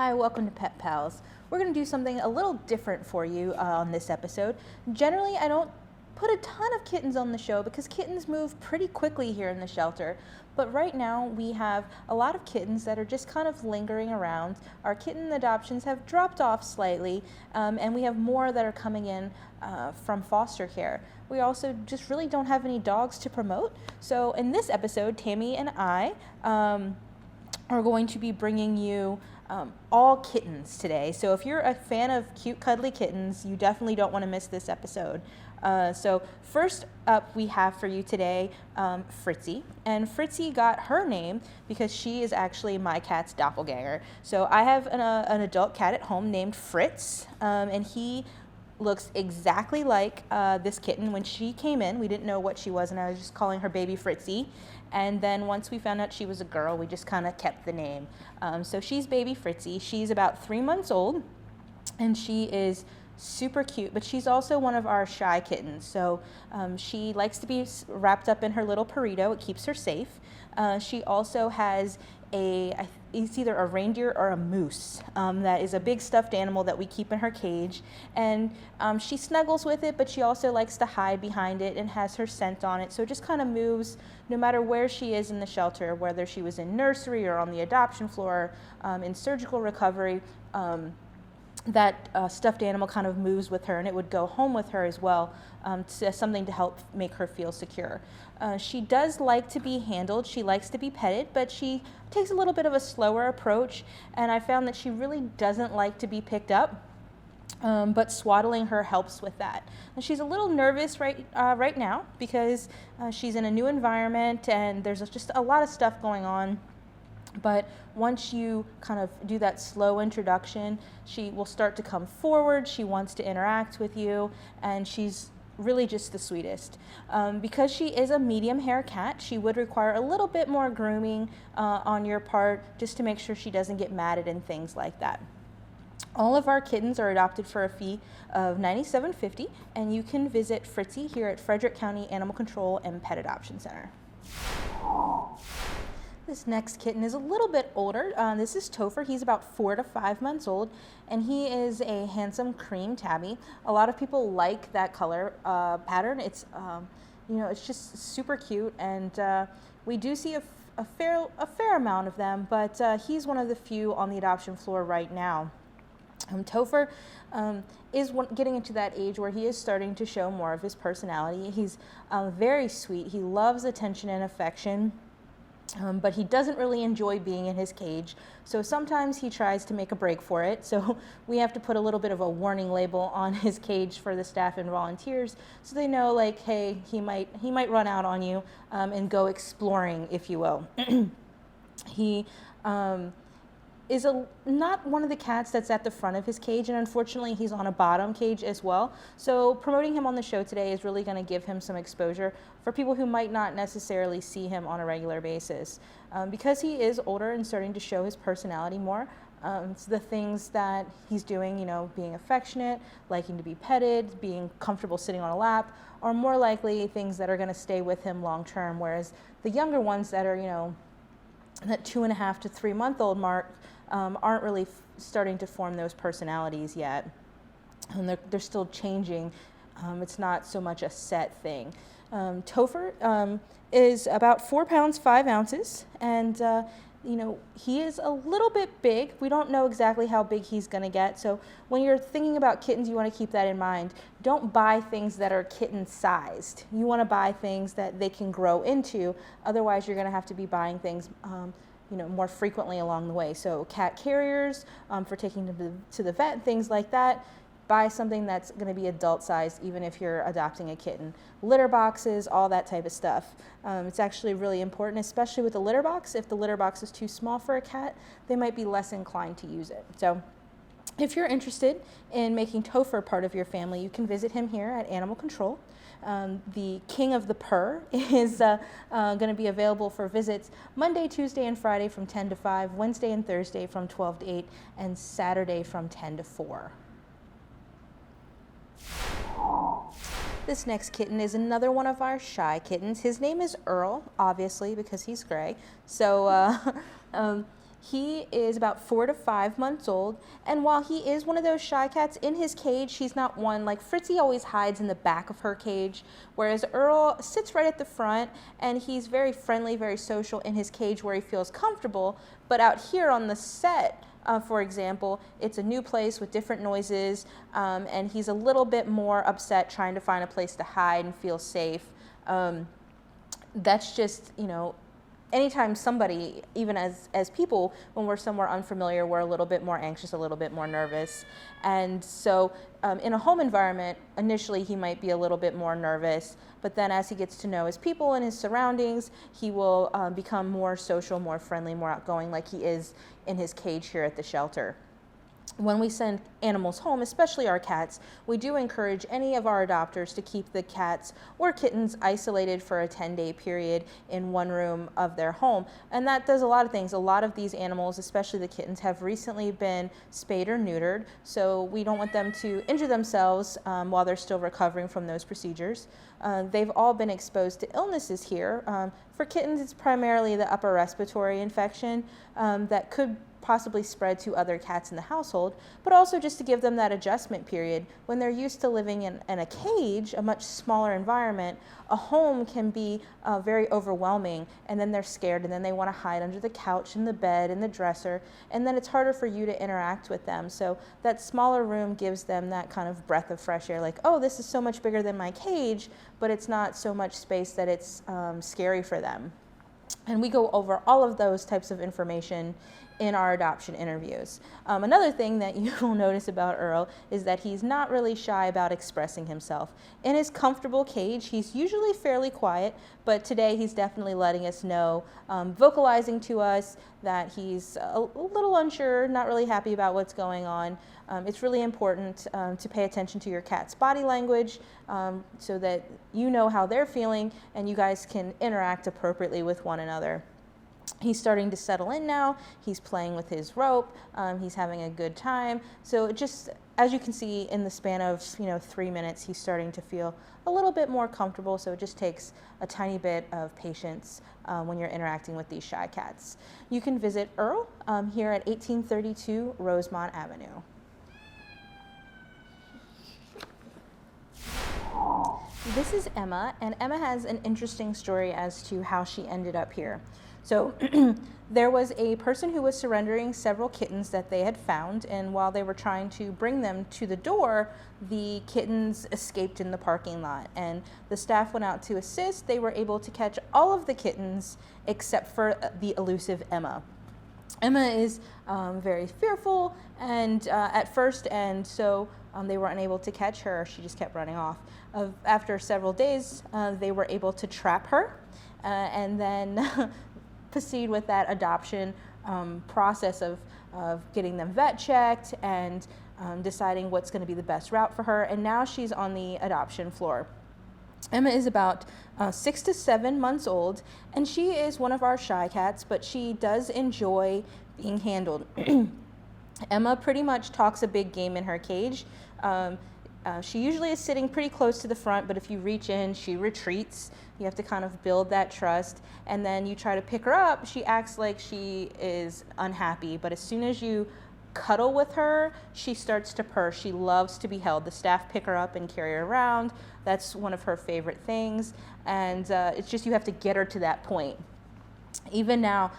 Hi, welcome to Pet Pals. We're going to do something a little different for you on this episode. Generally, I don't put a ton of kittens on the show because kittens move pretty quickly here in the shelter. But right now, we have a lot of kittens that are just kind of lingering around. Our kitten adoptions have dropped off slightly, and we have more that are coming in from foster care. We also just really don't have any dogs to promote. So in this episode, Tammy and I are going to be bringing you all kittens today. So if you're a fan of cute, cuddly kittens, you definitely don't want to miss this episode. So first up we have for you today Fritzy. And Fritzy got her name because she is actually my cat's doppelganger. So I have an adult cat at home named Fritz, and he looks exactly like this kitten. When she came in, we didn't know what she was, and I was just calling her baby Fritzy. And then once we found out she was a girl, we just kind of kept the name. So she's baby Fritzy. She's about 3 months old, and she is super cute, but she's also one of our shy kittens. So she likes to be wrapped up in her little burrito. It keeps her safe. She also has it's either a reindeer or a moose that is a big stuffed animal that we keep in her cage, and she snuggles with it, but she also likes to hide behind it and has her scent on it, so it just kind of moves no matter where she is in the shelter, whether she was in nursery or on the adoption floor, in surgical recovery. That stuffed animal kind of moves with her, and it would go home with her as well, to something to help make her feel secure. She does like to be handled. She likes to be petted, but she takes a little bit of a slower approach, and I found that she really doesn't like to be picked up, but swaddling her helps with that. And she's a little nervous right now because she's in a new environment, and there's just a lot of stuff going on. But once you kind of do that slow introduction, she will start to come forward. She wants to interact with you, and she's really just the sweetest. Because she is a medium hair cat, she would require a little bit more grooming on your part, just to make sure she doesn't get matted and things like that. All of our kittens are adopted for a fee of $97.50, and you can visit Fritzy here at Frederick County Animal Control and Pet Adoption Center. This next kitten is a little bit older. This is Topher. He's about 4 to 5 months old, and he is a handsome cream tabby. A lot of people like that color pattern. It's it's just super cute, and we do see a fair amount of them, but he's one of the few on the adoption floor right now. Topher is getting into that age where he is starting to show more of his personality. He's very sweet. He loves attention and affection. But he doesn't really enjoy being in his cage, so sometimes he tries to make a break for it. So we have to put a little bit of a warning label on his cage for the staff and volunteers, so they know, like, hey, he might run out on you and go exploring, if you will. He is not one of the cats that's at the front of his cage, and unfortunately he's on a bottom cage as well. So promoting him on the show today is really going to give him some exposure for people who might not necessarily see him on a regular basis. Because he is older and starting to show his personality more, it's the things that he's doing, being affectionate, liking to be petted, being comfortable sitting on a lap, are more likely things that are going to stay with him long term, whereas the younger ones that are, that 2.5 to 3 month old mark, aren't really starting to form those personalities yet, and they're still changing. It's not so much a set thing. Topher is about 4 pounds 5 ounces, and he is a little bit big. We don't know exactly how big he's going to get, so when you're thinking about kittens, you want to keep that in mind. Don't buy things that are kitten sized. You want to buy things that they can grow into. Otherwise, you're going to have to be buying things more frequently along the way. So cat carriers for taking them to the vet, things like that. Buy something that's going to be adult sized, even if you're adopting a kitten. Litter boxes, all that type of stuff. It's actually really important, especially with the litter box. If the litter box is too small for a cat, they might be less inclined to use it. So if you're interested in making Topher part of your family, you can visit him here at Animal Control. The King of the Purr is going to be available for visits Monday, Tuesday, and Friday from 10 to 5, Wednesday and Thursday from 12 to 8, and Saturday from 10 to 4. This next kitten is another one of our shy kittens. His name is Earl, obviously, because he's gray. So He is about 4 to 5 months old, and while he is one of those shy cats in his cage, he's not one like Fritzy always hides in the back of her cage, whereas Earl sits right at the front, and he's very friendly, very social in his cage where he feels comfortable. But out here on the set, for example, it's a new place with different noises, and he's a little bit more upset trying to find a place to hide and feel safe. That's just, anytime somebody, even as people, when we're somewhere unfamiliar, we're a little bit more anxious, a little bit more nervous. And so in a home environment, initially he might be a little bit more nervous, but then as he gets to know his people and his surroundings, he will become more social, more friendly, more outgoing, like he is in his cage here at the shelter. When we send animals home, especially our cats, we do encourage any of our adopters to keep the cats or kittens isolated for a 10-day period in one room of their home. And that does a lot of things. A lot of these animals, especially the kittens, have recently been spayed or neutered, so we don't want them to injure themselves while they're still recovering from those procedures. They've all been exposed to illnesses here. For kittens, it's primarily the upper respiratory infection that could possibly spread to other cats in the household, but also just to give them that adjustment period. When they're used to living in a cage, a much smaller environment, a home can be very overwhelming, and then they're scared, and then they want to hide under the couch and the bed and the dresser, and then it's harder for you to interact with them. So that smaller room gives them that kind of breath of fresh air, like, oh, this is so much bigger than my cage, but it's not so much space that it's scary for them. And we go over all of those types of information in our adoption interviews. Another thing that you will notice about Earl is that he's not really shy about expressing himself. In his comfortable cage, he's usually fairly quiet, but today he's definitely letting us know, vocalizing to us that he's a little unsure, not really happy about what's going on. It's really important to pay attention to your cat's body language so that you know how they're feeling and you guys can interact appropriately with one another. He's starting to settle in now. He's playing with his rope. He's having a good time. So just as you can see, in the span of 3 minutes, he's starting to feel a little bit more comfortable. So it just takes a tiny bit of patience when you're interacting with these shy cats. You can visit Earl here at 1832 Rosemont Avenue. This is Emma, and Emma has an interesting story as to how she ended up here. So there was a person who was surrendering several kittens that they had found, and while they were trying to bring them to the door, the kittens escaped in the parking lot, and the staff went out to assist. They were able to catch all of the kittens except for the elusive Emma. Emma is very fearful and at first, and so they were unable to catch her. She just kept running off. After several days, they were able to trap her and then proceed with that adoption process of getting them vet checked and deciding what's going to be the best route for her. And now she's on the adoption floor. Emma is about 6 to 7 months old, and she is one of our shy cats, but she does enjoy being handled. Emma pretty much talks a big game in her cage. She usually is sitting pretty close to the front, but if you reach in, she retreats. You have to kind of build that trust, and then you try to pick her up. She acts like she is unhappy, but as soon as you cuddle with her, she starts to purr. She loves to be held. The staff pick her up and carry her around. That's one of her favorite things, and it's just you have to get her to that point. Even now,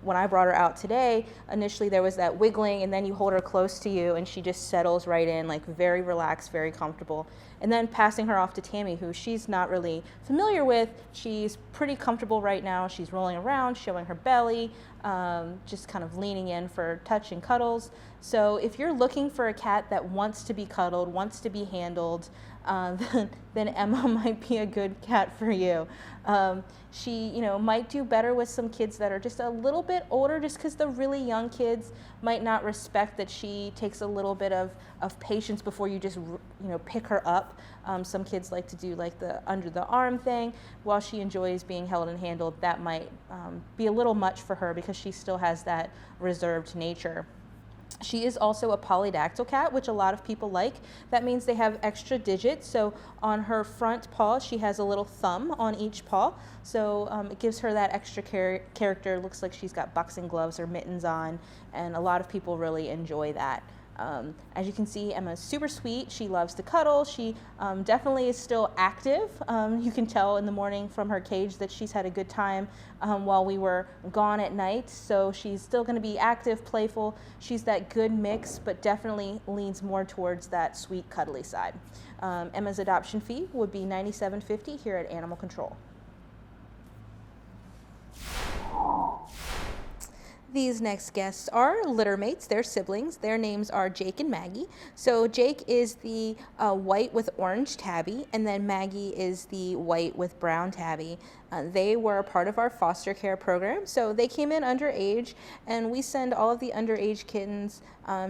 when I brought her out today, initially there was that wiggling, and then you hold her close to you and she just settles right in, like very relaxed, very comfortable. And then passing her off to Tammy, who she's not really familiar with. She's pretty comfortable right now. She's rolling around, showing her belly, just kind of leaning in for touch and cuddles. So if you're looking for a cat that wants to be cuddled, wants to be handled, then Emma might be a good cat for you. She, might do better with some kids that are just a little bit older, just because the really young kids might not respect that she takes a little bit of patience before you just, pick her up. Some kids like to do like the under the arm thing. While she enjoys being held and handled, that might be a little much for her because she still has that reserved nature. She is also a polydactyl cat, which a lot of people like. That means they have extra digits. So on her front paw, she has a little thumb on each paw. So it gives her that extra character. Looks like she's got boxing gloves or mittens on, and a lot of people really enjoy that. As you can see, Emma's super sweet. She loves to cuddle. She definitely is still active. You can tell in the morning from her cage that she's had a good time while we were gone at night. So she's still going to be active, playful. She's that good mix, but definitely leans more towards that sweet, cuddly side. Emma's adoption fee would be $97.50 here at Animal Control. These next guests are litter mates, they're siblings. Their names are Jake and Maggie. So Jake is the white with orange tabby, and then Maggie is the white with brown tabby. They were a part of our foster care program, so they came in underage, and we send all of the underage kittens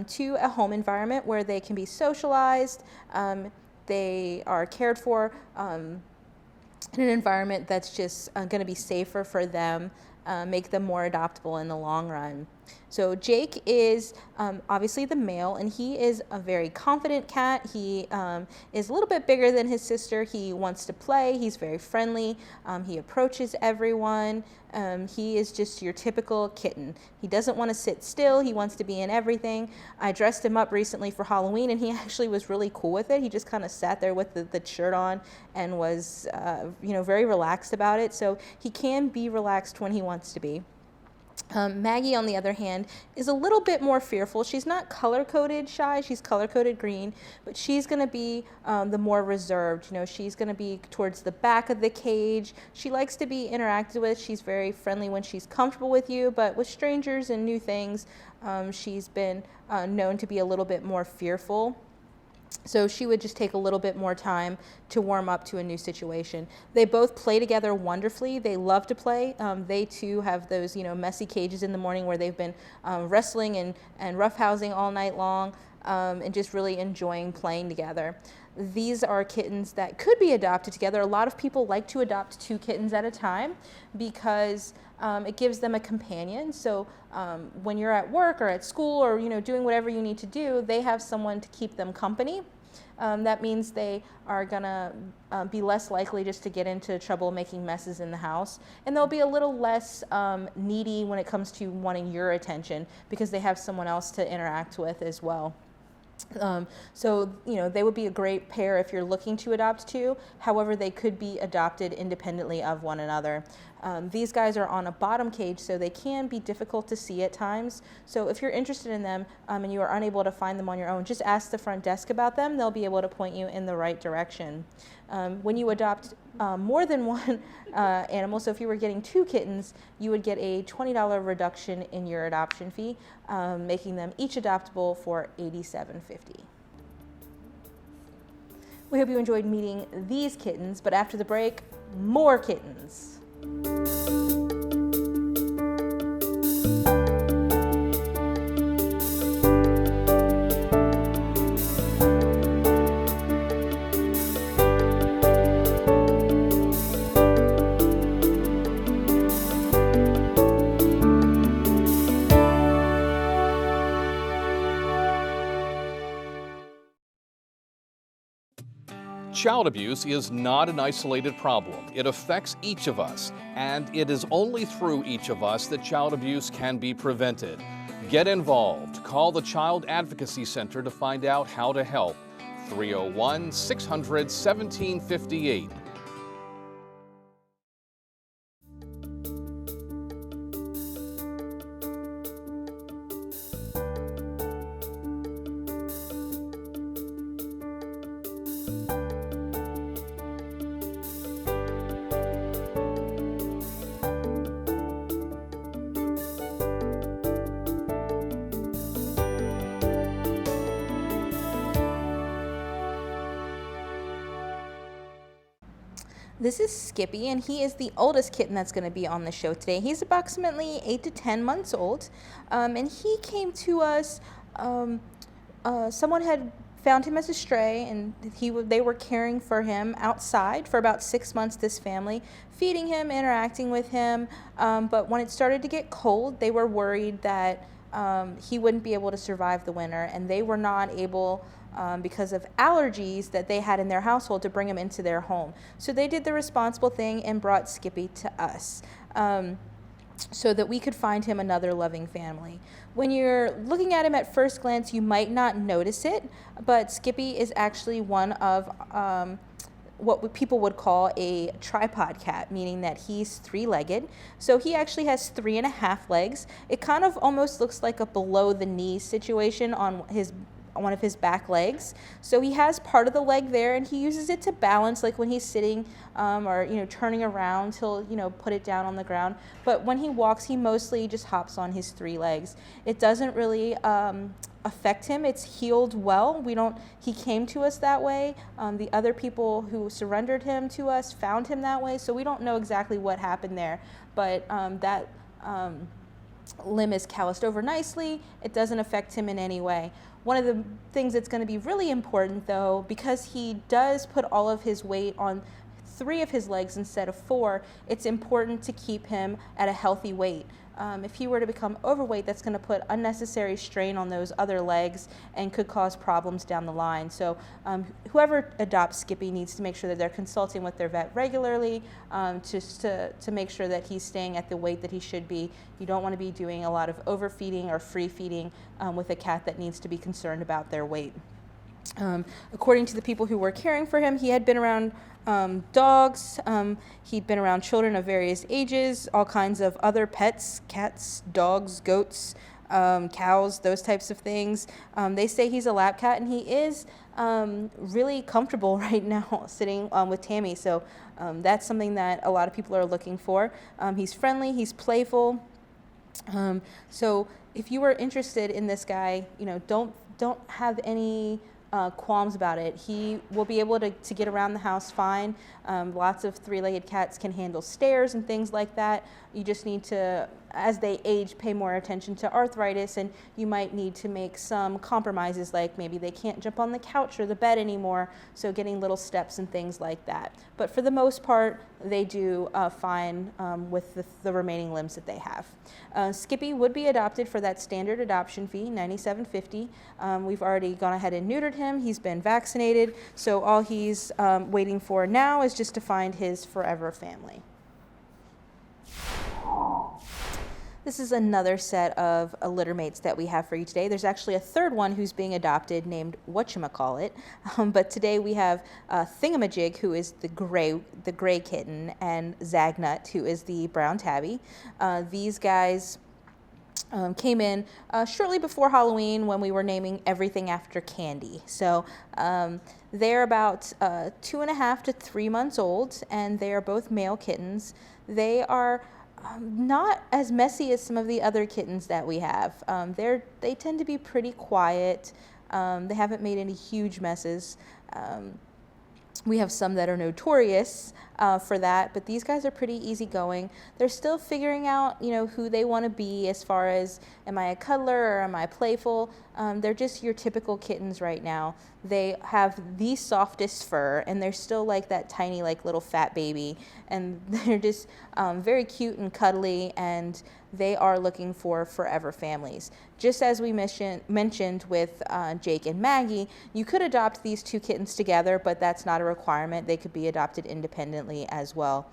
to a home environment where they can be socialized. They are cared for in an environment that's just going to be safer for them. Make them more adoptable in the long run. So Jake is obviously the male, and he is a very confident cat. He is a little bit bigger than his sister. He wants to play. He's very friendly. He approaches everyone. He is just your typical kitten. He doesn't want to sit still. He wants to be in everything. I dressed him up recently for Halloween, and he actually was really cool with it. He just kind of sat there with the shirt on and was very relaxed about it. So he can be relaxed when he wants to be. Maggie, on the other hand, is a little bit more fearful. She's not color-coded shy. She's color-coded green, but she's going to be the more reserved. She's going to be towards the back of the cage. She likes to be interacted with. She's very friendly when she's comfortable with you, but with strangers and new things, she's been known to be a little bit more fearful. So she would just take a little bit more time to warm up to a new situation. They both play together wonderfully. They love to play. They too have those, messy cages in the morning where they've been wrestling and roughhousing all night long and just really enjoying playing together. These are kittens that could be adopted together. A lot of people like to adopt 2 kittens at a time because it gives them a companion. So when you're at work or at school or doing whatever you need to do, they have someone to keep them company. That means they are gonna be less likely just to get into trouble making messes in the house, and they'll be a little less needy when it comes to wanting your attention because they have someone else to interact with as well. So they would be a great pair if you're looking to adopt 2. However, they could be adopted independently of one another. These guys are on a bottom cage, so they can be difficult to see at times. So if you're interested in them and you are unable to find them on your own, just ask the front desk about them. They'll be able to point you in the right direction. When you adopt more than one animal, so if you were getting 2 kittens, you would get a $20 reduction in your adoption fee, making them each adoptable for $87.50. We hope you enjoyed meeting these kittens, but after the break, more kittens. Child abuse is not an isolated problem. It affects each of us, and it is only through each of us that child abuse can be prevented. Get involved. Call the Child Advocacy Center to find out how to help. 301-600-1758. This is Skippy, and he is the oldest kitten that's going to be on the show today. He's approximately 8 to 10 months old, and he came to us. Someone had found him as a stray, and they were caring for him outside for about 6 months, this family, feeding him, interacting with him, but when it started to get cold, they were worried that he wouldn't be able to survive the winter, and they were not able, because of allergies that they had in their household, to bring him into their home. So they did the responsible thing and brought Skippy to us, so that we could find him another loving family. When you're looking at him at first glance, you might not notice it, but Skippy is actually one of what people would call a tripod cat, meaning that he's three-legged. So he actually has 3.5 legs. It kind of almost looks like a below the knee situation on one of his back legs. So he has part of the leg there, and he uses it to balance, like when he's sitting or turning around, he'll put it down on the ground. But when he walks, he mostly just hops on his 3 legs. It doesn't really affect him. It's healed well. He came to us that way. The other people who surrendered him to us found him that way, so we don't know exactly what happened there. But that limb is calloused over nicely. It doesn't affect him in any way. One of the things that's going to be really important, though, because he does put all of his weight on 3 of his legs instead of 4, it's important to keep him at a healthy weight. If he were to become overweight, that's going to put unnecessary strain on those other legs and could cause problems down the line. So whoever adopts Skippy needs to make sure that they're consulting with their vet regularly, just to make sure that he's staying at the weight that he should be. You don't want to be doing a lot of overfeeding or free feeding with a cat that needs to be concerned about their weight. According to the people who were caring for him, he had been around dogs, he'd been around children of various ages, all kinds of other pets, cats, dogs, goats, cows, those types of things. They say he's a lap cat, and he is really comfortable right now sitting with Tammy. So that's something that a lot of people are looking for. He's friendly, he's playful. So if you were interested in this guy, don't have any qualms about it. He will be able to get around the house fine. Lots of 3-legged cats can handle stairs and things like that. You just need to, as they age, pay more attention to arthritis, and you might need to make some compromises, like maybe they can't jump on the couch or the bed anymore, so getting little steps and things like that. But for the most part, they do fine with the remaining limbs that they have. Skippy would be adopted for that standard adoption fee, $97.50. We've already gone ahead and neutered him. He's been vaccinated, so all he's waiting for now is just to find his forever family. This is another set of litter mates that we have for you today. There's actually a third one who's being adopted named whatchamacallit. But today we have Thingamajig, who is the gray kitten, and Zagnut, who is the brown tabby. These guys came in shortly before Halloween, when we were naming everything after candy. So they're about 2.5 to 3 months old, and they are both male kittens. They are not as messy as some of the other kittens that we have. They tend to be pretty quiet. They haven't made any huge messes. We have some that are notorious for that, but these guys are pretty easygoing. They're still figuring out, who they want to be as far as, am I a cuddler or am I playful? They're just your typical kittens right now. They have the softest fur, and they're still like that tiny, little fat baby, and they're just very cute and cuddly, and they are looking for forever families. Just as we mentioned with Jake and Maggie, you could adopt these 2 kittens together, but that's not a requirement. They could be adopted independently as well.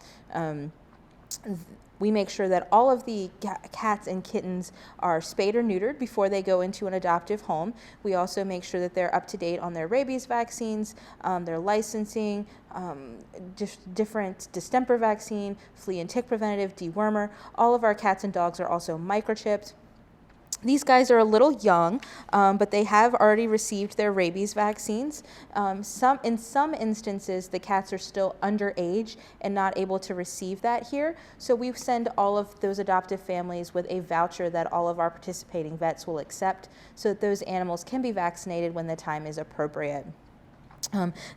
We make sure that all of the cats and kittens are spayed or neutered before they go into an adoptive home. We also make sure that they're up to date on their rabies vaccines, their licensing, different distemper vaccine, flea and tick preventative, dewormer. All of our cats and dogs are also microchipped. These guys are a little young, but they have already received their rabies vaccines. In some instances, the cats are still underage and not able to receive that here. So we send all of those adoptive families with a voucher that all of our participating vets will accept, so that those animals can be vaccinated when the time is appropriate.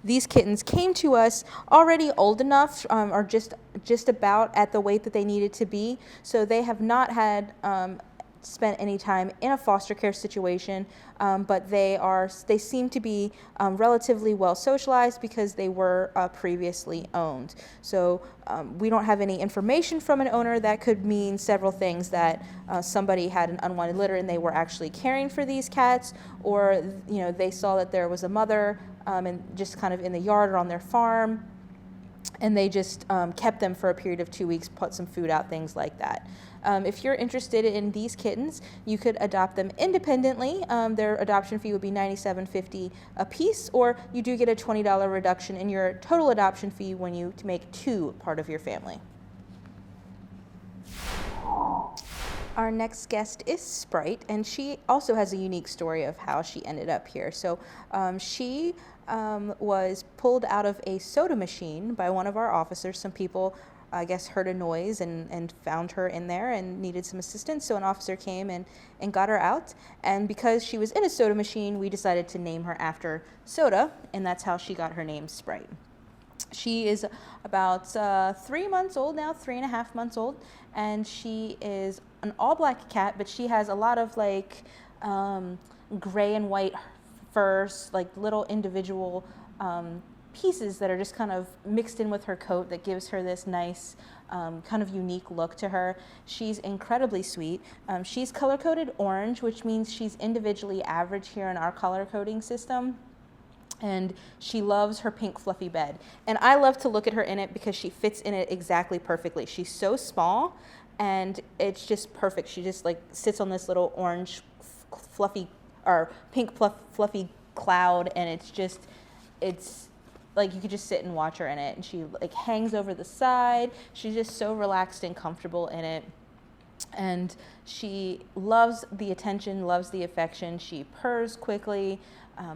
These kittens came to us already old enough, or just about at the weight that they needed to be. So they have not had spent any time in a foster care situation, but they seem to be relatively well socialized because they were previously owned. So we don't have any information from an owner. That could mean several things, that somebody had an unwanted litter and they were actually caring for these cats, or they saw that there was a mother and just kind of in the yard or on their farm, and they just kept them for a period of 2 weeks, put some food out, things like that. If you're interested in these kittens, you could adopt them independently. Their adoption fee would be $97.50 a piece, or you do get a $20 reduction in your total adoption fee when you make 2 part of your family. Our next guest is Sprite, and she also has a unique story of how she ended up here. So she was pulled out of a soda machine by one of our officers. Some people, I guess, heard a noise and found her in there and needed some assistance. So an officer came and got her out. And because she was in a soda machine, we decided to name her after soda, and that's how she got her name, Sprite. She is about 3 months old now, 3.5 months old, and she is an all-black cat, but she has a lot of like gray and white furs, like little individual pieces that are just kind of mixed in with her coat that gives her this nice kind of unique look to her. She's incredibly sweet. She's color-coded orange, which means she's individually average here in our color coding system. And she loves her pink fluffy bed. And I love to look at her in it because she fits in it exactly perfectly. She's so small and it's just perfect. She just like sits on this little orange fluffy or pink fluffy cloud, and it's like you could just sit and watch her in it, and she like hangs over the side. She's just so relaxed and comfortable in it. And she loves the attention, loves the affection. She purrs quickly.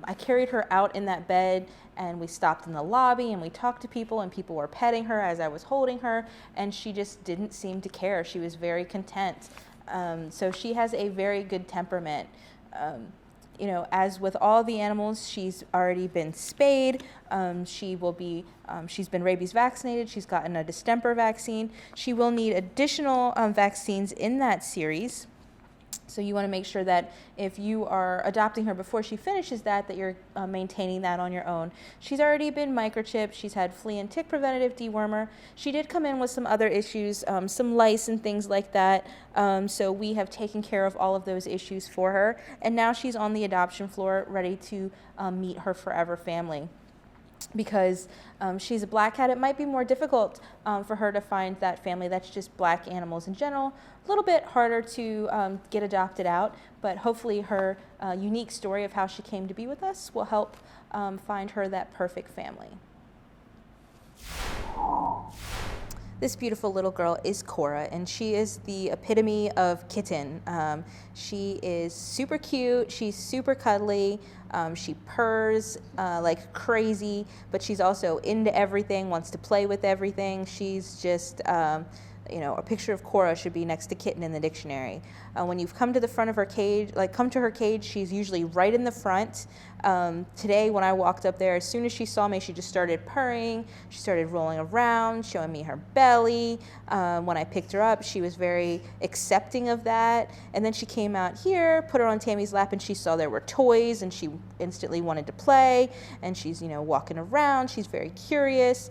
I carried her out in that bed, and we stopped in the lobby and we talked to people, and people were petting her as I was holding her, and she just didn't seem to care. She was very content. So she has a very good temperament. As with all the animals, she's already been spayed. She's been rabies vaccinated. She's gotten a distemper vaccine. She will need additional vaccines in that series. So you want to make sure that if you are adopting her before she finishes that you're maintaining that on your own. She's already been microchipped. She's had flea and tick preventative dewormer. She did come in with some other issues, some lice and things like that. So we have taken care of all of those issues for her. And now she's on the adoption floor ready to meet her forever family. Because she's a black cat, it might be more difficult for her to find that family that's just black animals in general. A little bit harder to get adopted out, but hopefully her unique story of how she came to be with us will help find her that perfect family. This beautiful little girl is Cora, and she is the epitome of kitten. She is super cute. She's super cuddly. She purrs like crazy, but she's also into everything, wants to play with everything. She's just, a picture of Cora should be next to kitten in the dictionary. When you've come to the front of her cage, come to her cage, she's usually right in the front. Today, when I walked up there, as soon as she saw me, she just started purring. She started rolling around, showing me her belly. When I picked her up, she was very accepting of that. And then she came out here, put her on Tammy's lap, and she saw there were toys, and she instantly wanted to play. And she's, walking around. She's very curious.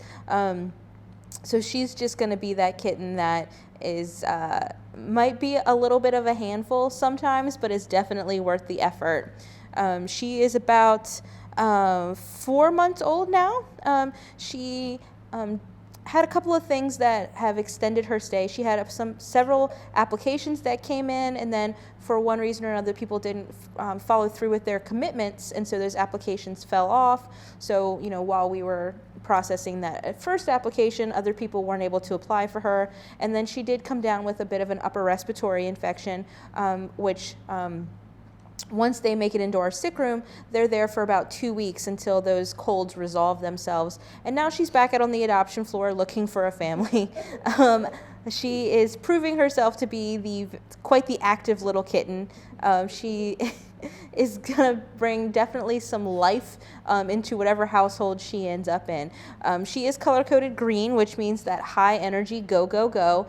So she's just going to be that kitten that is might be a little bit of a handful sometimes, but is definitely worth the effort. She is about 4 months old now. She had a couple of things that have extended her stay. She had several applications that came in, and then for one reason or another, people didn't follow through with their commitments, and so those applications fell off. So, while we were processing that first application, other people weren't able to apply for her, and then she did come down with a bit of an upper respiratory infection, which once they make it into our sick room, they're there for about 2 weeks until those colds resolve themselves. And now she's back out on the adoption floor looking for a family. She is proving herself to be quite the active little kitten. She is gonna bring definitely some life into whatever household she ends up in. She is color-coded green, which means that high energy, go, go, go.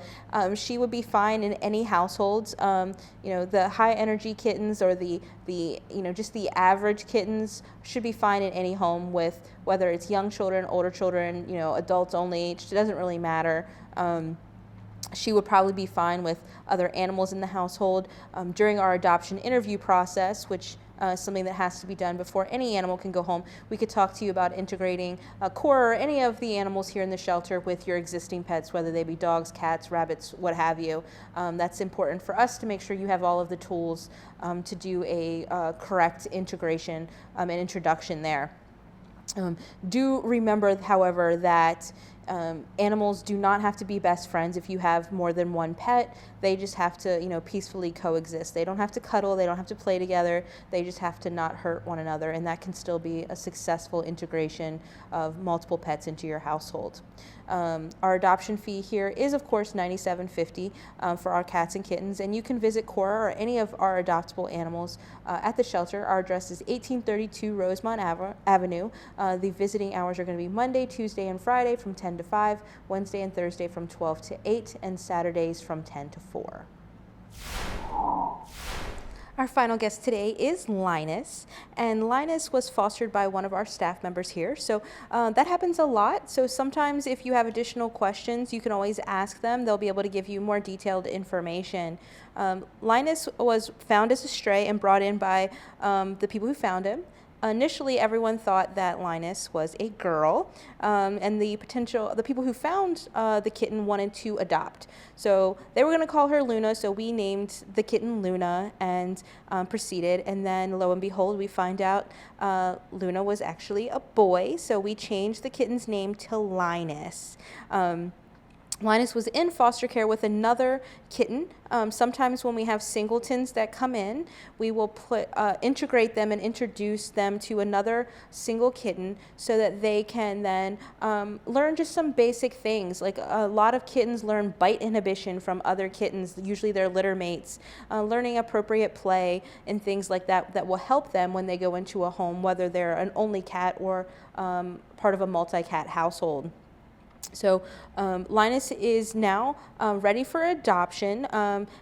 She would be fine in any households. The high energy kittens or the just the average kittens should be fine in any home, with whether it's young children, older children, adults only. It doesn't really matter. She would probably be fine with other animals in the household. During our adoption interview process, which is something that has to be done before any animal can go home, we could talk to you about integrating Cora or any of the animals here in the shelter with your existing pets, whether they be dogs, cats, rabbits, what have you. That's important for us to make sure you have all of the tools to do a correct integration and introduction there. Do remember, however, that animals do not have to be best friends if you have more than one pet. They just have to, peacefully coexist. They don't have to cuddle. They don't have to play together. They just have to not hurt one another, and that can still be a successful integration of multiple pets into your household. Our adoption fee here is, of course, $97.50 for our cats and kittens, and you can visit Cora or any of our adoptable animals at the shelter. Our address is 1832 Rosemont Avenue. The visiting hours are going to be Monday, Tuesday, and Friday from 10 to 5, Wednesday and Thursday from 12 to 8, and Saturdays from 10 to 4. Our final guest today is Linus, and Linus was fostered by one of our staff members here, so that happens a lot. So sometimes if you have additional questions, you can always ask them. They'll be able to give you more detailed information. Linus was found as a stray and brought in by the people who found him. Initially, everyone thought that Linus was a girl, and the people who found the kitten wanted to adopt. So they were going to call her Luna, so we named the kitten Luna and proceeded. And then, lo and behold, we find out Luna was actually a boy, so we changed the kitten's name to Linus. Linus was in foster care with another kitten. Sometimes when we have singletons that come in, we will integrate them and introduce them to another single kitten so that they can then learn just some basic things. Like a lot of kittens learn bite inhibition from other kittens, usually their litter mates, learning appropriate play and things like that that will help them when they go into a home, whether they're an only cat or part of a multi-cat household. So Linus is now ready for adoption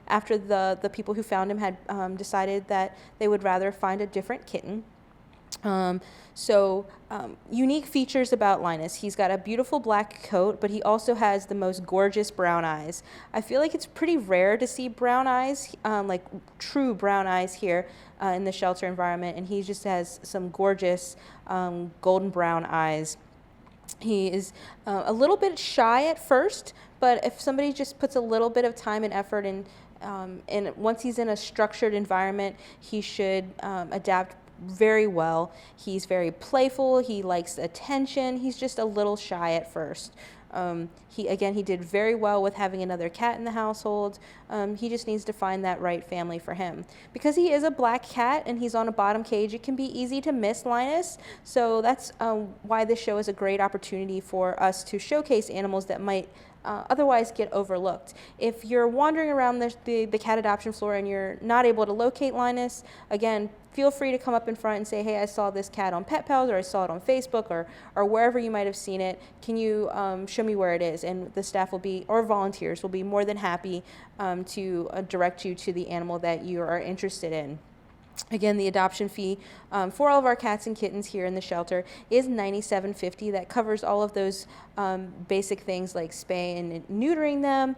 after the people who found him had decided that they would rather find a different kitten. Unique features about Linus. He's got a beautiful black coat, but he also has the most gorgeous brown eyes. I feel like it's pretty rare to see brown eyes, like true brown eyes here in the shelter environment, and he just has some gorgeous golden brown eyes. He is a little bit shy at first, but if somebody just puts a little bit of time and effort in, and once he's in a structured environment, he should adapt very well. He's very playful. He likes attention. He's just a little shy at first. He did very well with having another cat in the household. He just needs to find that right family for him. Because he is a black cat and he's on a bottom cage, it can be easy to miss Linus. So that's why this show is a great opportunity for us to showcase animals that might otherwise get overlooked. If you're wandering around the cat adoption floor and you're not able to locate Linus, again, feel free to come up in front and say, hey, I saw this cat on Pet Pals, or I saw it on Facebook, or wherever you might have seen it. Can you show me where it is? And the staff will be, or volunteers will be more than happy to direct you to the animal that you are interested in. Again, the adoption fee for all of our cats and kittens here in the shelter is $97.50. That covers all of those basic things like spay and neutering them,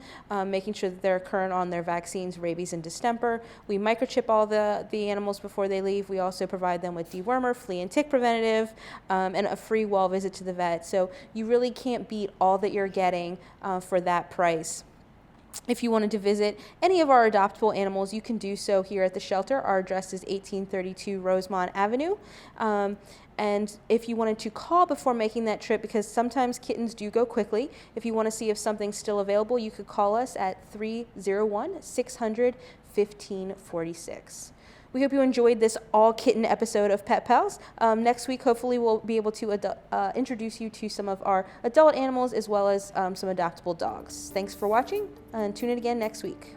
making sure that they're current on their vaccines, rabies and distemper. We microchip all the animals before they leave. We also provide them with dewormer, flea and tick preventative, and a free well visit to the vet. So you really can't beat all that you're getting for that price. If you wanted to visit any of our adoptable animals, you can do so here at the shelter. Our address is 1832 Rosemont Avenue. And if you wanted to call before making that trip, because sometimes kittens do go quickly, if you want to see if something's still available, you could call us at 301-600-1546. We hope you enjoyed this all-kitten episode of Pet Pals. Next week, hopefully, we'll be able to introduce you to some of our adult animals as well as some adoptable dogs. Thanks for watching, and tune in again next week.